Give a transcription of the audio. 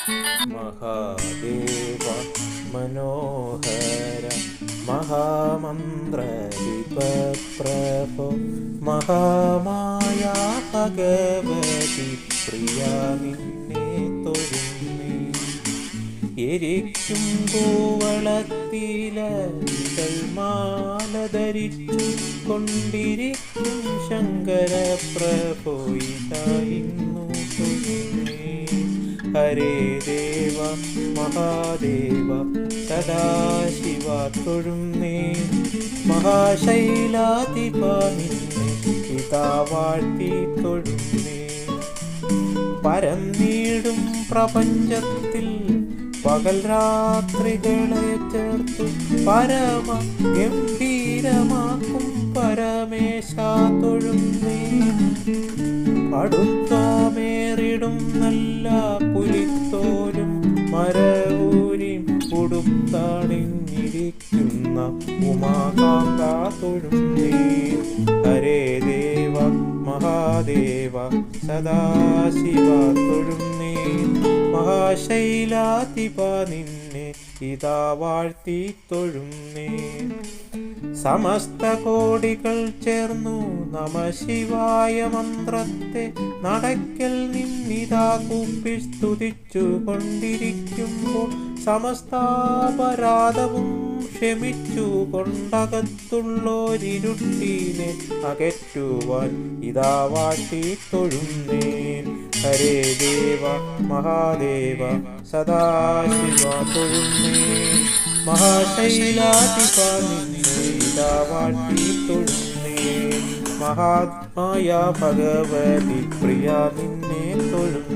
മഹാദേവ മനോഹര മഹാമന്ത്രദീപപ്രഭോ മഹാമായ ഭഗവതി പ്രിയ നിന്നെ തൊഴുന്നേ. എരിക്കും കൂവളത്തിലകൾ മാല ധരിച്ചു കൊണ്ടിരിക്കും ശങ്കര പ്രഭോ ഇതായിരുന്നു തൊഴുന്നേ. ഹരേ ദേവ മഹാദേവ സദാശിവ തൊഴുന്നേ. മഹാശൈലാധിപ നിന്നെ പിതാ വാഴ്ത്തി തൊഴുന്നേ. പരന്നീടും പ്രപഞ്ചത്തിൽ പകൽ രാത്രികളെ ചേർത്തു പരമ ഗംഭീരമാക്കും പരമേശ തൊഴുന്നേ. അടുത്താമേറിടും നല്ല പുലിത്തോലും മരവൂരിൻ ഉടുത്തണിഞ്ഞിരിക്കുന്ന ഉമാകാന്ത തൊഴുന്നേ. ഹരേ ദേവ മഹാദേവ സദാശിവ തൊഴുന്നേ. മഹാശൈലാധിപ നിന്നെ ഇതാ വാഴ്ത്തി തൊഴുന്നേ. സമസ്ത കോടികൾ ചേർന്നു നമ ശിവായ മന്ത്രത്തെ നടക്കൽ നിന്നിതാ കൂപ്പി സ്തുതിച്ചു കൊണ്ടിരിക്കുമ്പോൾ സമസ്താപരാധവും ക്ഷമിച്ചു കൊണ്ടകത്തുള്ളോരിരുട്ടിനെ അകറ്റുവാൻ ഇതാ വാഴ്ത്തി തൊഴുന്നേൻ. ഹരേ ദേവ മഹാദേവ സദാശിവ തൊഴുന്നേൻ. മഹാശൈലാധിപ നിന്നെ ഇതാ വാഴ്ത്തി തൊഴുന്നേൻ. മഹാത്മായ ഭഗവതി പ്രിയ നിന്നെ തൊഴുന്നേൻ.